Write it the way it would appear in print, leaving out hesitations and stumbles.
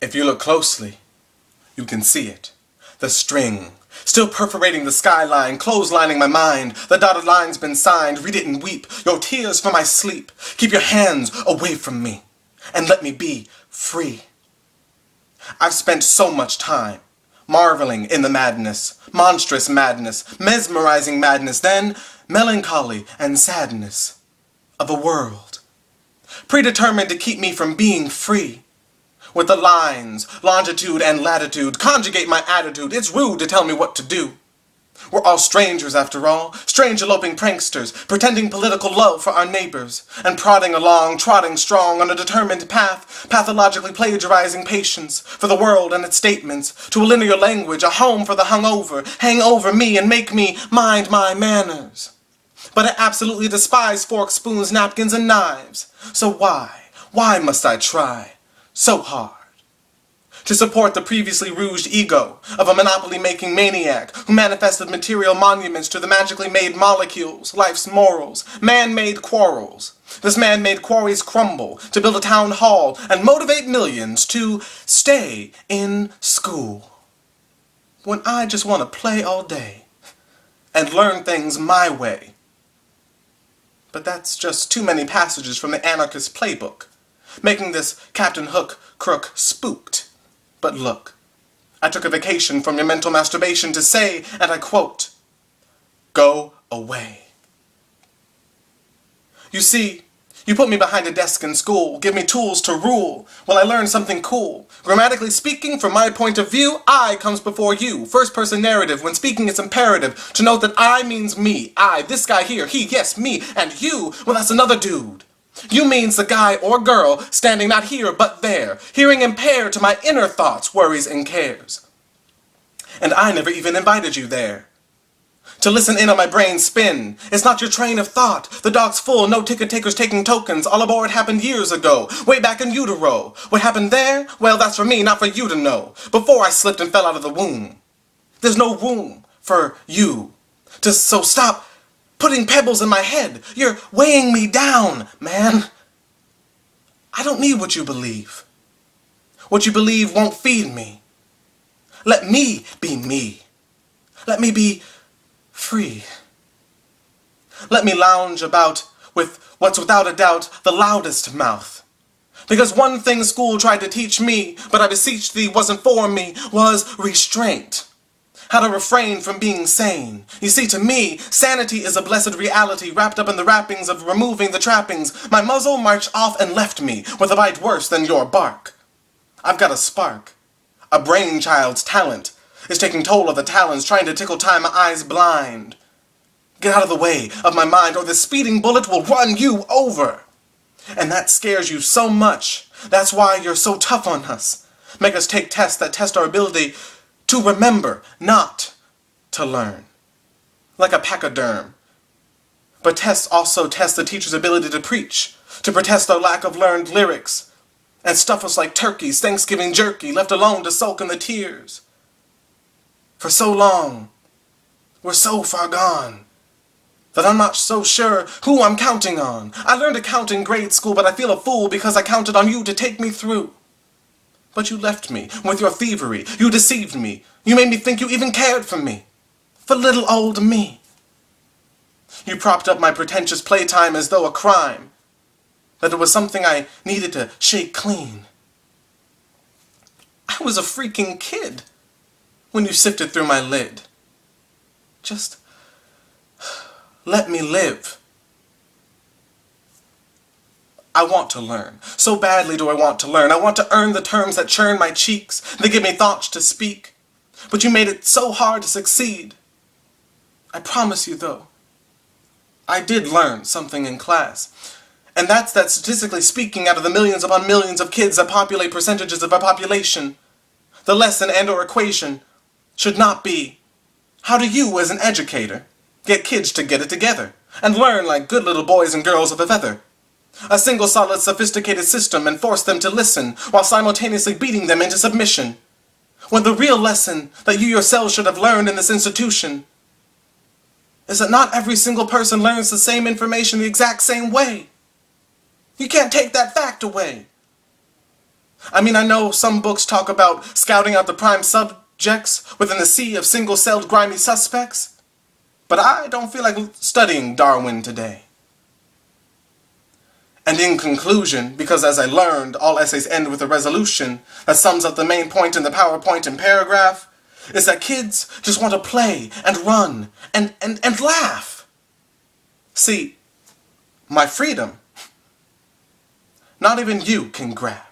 If you look closely, you can see it. The string, still perforating the skyline, clotheslining my mind. The dotted line's been signed, read it and weep, your tears for my sleep. Keep your hands away from me, and let me be free. I've spent so much time marveling in the madness, monstrous madness, mesmerizing madness, then melancholy and sadness of a world predetermined to keep me from being free. With the lines, longitude and latitude, conjugate my attitude. It's rude to tell me what to do. We're all strangers after all, strange eloping pranksters, pretending political love for our neighbors, and prodding along, trotting strong on a determined path, pathologically plagiarizing patience for the world and its statements, to a linear language, a home for the hungover, hang over me and make me mind my manners. But I absolutely despise forks, spoons, napkins, and knives. So why must I try so hard to support the previously rouged ego of a monopoly-making maniac who manifested material monuments to the magically made molecules, life's morals, man-made quarrels? This man-made quarries crumble to build a town hall and motivate millions to stay in school, when I just want to play all day and learn things my way. But that's just too many passages from the anarchist playbook, making this Captain Hook crook spooked. But look, I took a vacation from your mental masturbation to say, and I quote, "Go away." You see, you put me behind a desk in school, give me tools to rule, while I learn something cool. Grammatically speaking, from my point of view, I comes before you. First person narrative, when speaking it's imperative to note that I means me. I, this guy here, he, yes, me, and you, well that's another dude. You means the guy or girl standing not here but there, hearing impaired to my inner thoughts, worries, and cares. And I never even invited you there to listen in on my brain spin. It's not your train of thought. The dock's full, no ticket takers taking tokens. All aboard happened years ago, way back in utero. What happened there? Well, that's for me, not for you to know. Before I slipped and fell out of the womb. There's no room for you. So stop putting pebbles in my head. You're weighing me down, man. I don't need what you believe. What you believe won't feed me. Let me be me. Let me be free. Let me lounge about with what's without a doubt the loudest mouth. Because one thing school tried to teach me, but I beseech thee wasn't for me, was restraint. How to refrain from being sane. You see, to me, sanity is a blessed reality wrapped up in the wrappings of removing the trappings. My muzzle marched off and left me with a bite worse than your bark. I've got a spark. A brainchild's talent is taking toll of the talons, trying to tickle time, my eyes blind. Get out of the way of my mind, or this speeding bullet will run you over. And that scares you so much. That's why you're so tough on us. Make us take tests that test our ability to remember, not to learn. Like a pachyderm. But tests also test the teacher's ability to preach, to protest our lack of learned lyrics, and stuff us like turkeys, Thanksgiving jerky, left alone to soak in the tears. For so long, we're so far gone, that I'm not so sure who I'm counting on. I learned to count in grade school, but I feel a fool because I counted on you to take me through. But you left me with your thievery. You deceived me. You made me think you even cared for me. For little old me. You propped up my pretentious playtime as though a crime, that it was something I needed to shake clean. I was a freaking kid when you sifted through my lid. Just let me live. I want to learn. So badly do I want to learn. I want to earn the terms that churn my cheeks. They give me thoughts to speak. But you made it so hard to succeed. I promise you, though, I did learn something in class. And that's that, statistically speaking, out of the millions upon millions of kids that populate percentages of our population, the lesson and or equation should not be, how do you, as an educator, get kids to get it together and learn like good little boys and girls of a feather? A single solid sophisticated system and force them to listen while simultaneously beating them into submission. When the real lesson that you yourselves should have learned in this institution is that not every single person learns the same information the exact same way. You can't take that fact away. I mean, I know some books talk about scouting out the prime subjects within the sea of single-celled grimy suspects, but I don't feel like studying Darwin today. And in conclusion, because as I learned, all essays end with a resolution that sums up the main point in the PowerPoint and paragraph, is that kids just want to play and run and laugh. See, my freedom, not even you can grab.